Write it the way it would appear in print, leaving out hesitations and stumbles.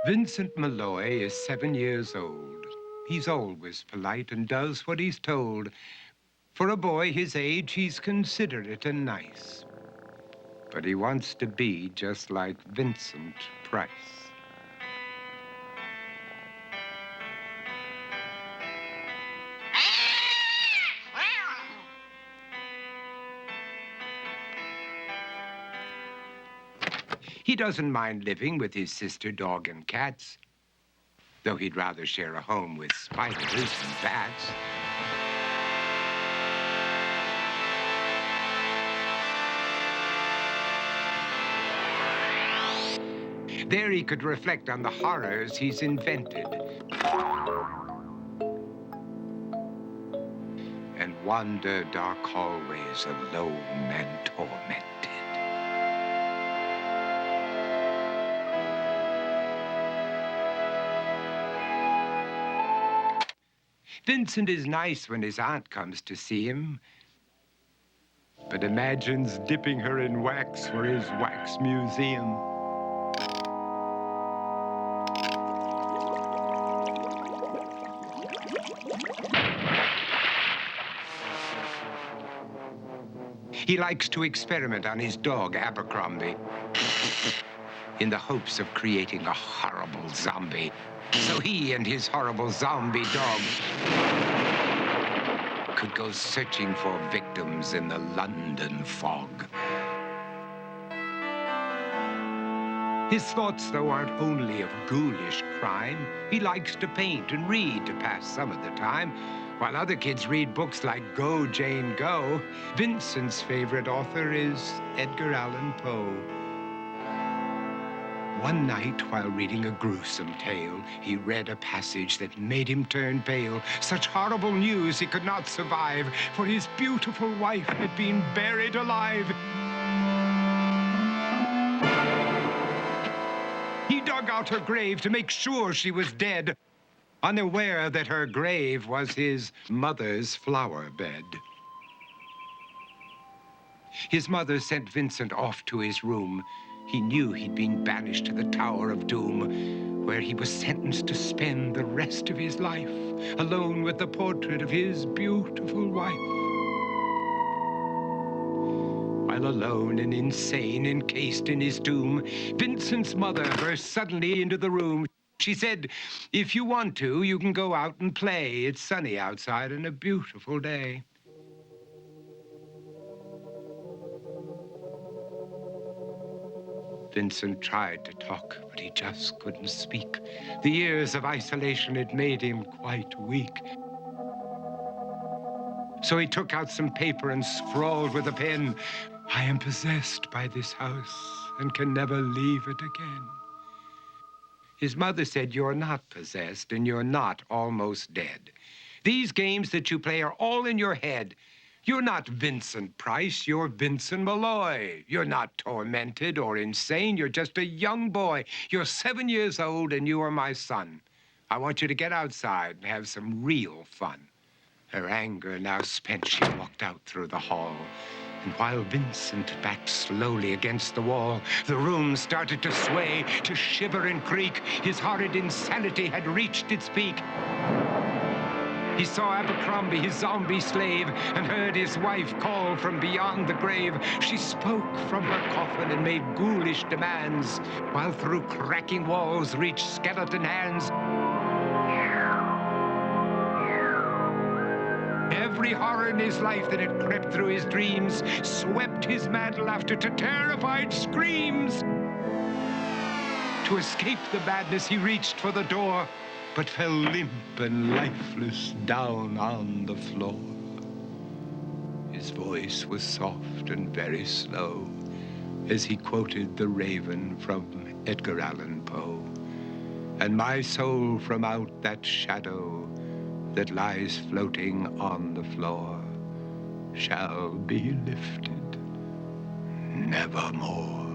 Vincent Malloy is 7 years old. He's always polite and does what he's told. For a boy his age, he's considerate and nice. But he wants to be just like Vincent Price. He doesn't mind living with his sister, dog, and cats, though he'd rather share a home with spiders and bats. There he could reflect on the horrors he's invented and wander dark hallways alone and tormented. Vincent is nice when his aunt comes to see him, but imagines dipping her in wax for his wax museum. He likes to experiment on his dog, Abercrombie, in the hopes of creating a horrible zombie. So he and his horrible zombie dog could go searching for victims in the London fog. His thoughts, though, aren't only of ghoulish crime. He likes to paint and read to pass some of the time. While other kids read books like Go, Jane, Go, Vincent's favorite author is Edgar Allen Poe. One night, while reading a gruesome tale, he read a passage that made him turn pale. Such horrible news he could not survive, for his beautiful wife had been buried alive. He dug out her grave to make sure she was dead, unaware that her grave was his mother's flower bed. His mother sent Vincent off to his room. He knew he'd been banished to the Tower of Doom, where he was sentenced to spend the rest of his life alone with the portrait of his beautiful wife. While alone and insane, encased in his tomb, Vincent's mother burst suddenly into the room. She said, "If you want to, you can go out and play. It's sunny outside and a beautiful day." Vincent tried to talk, but he just couldn't speak. The years of isolation had made him quite weak. So he took out some paper and scrawled with a pen, "I am possessed by this house and can never leave it again." His mother said, "You're not possessed and you're not almost dead. These games that you play are all in your head. You're not Vincent Price, you're Vincent Malloy. You're not tormented or insane, you're just a young boy. You're 7 years old and you are my son. I want you to get outside and have some real fun." Her anger now spent, she walked out through the hall. And while Vincent backed slowly against the wall, the room started to sway, to shiver and creak. His horrid insanity had reached its peak. He saw Abercrombie, his zombie slave, and heard his wife call from beyond the grave. She spoke from her coffin and made ghoulish demands, while through cracking walls reached skeleton hands. Every horror in his life that had crept through his dreams swept his mad laughter to terrified screams. To escape the madness, he reached for the door, but fell limp and lifeless down on the floor. His voice was soft and very slow as he quoted The Raven from Edgar Allen Poe. "And my soul from out that shadow that lies floating on the floor shall be lifted nevermore."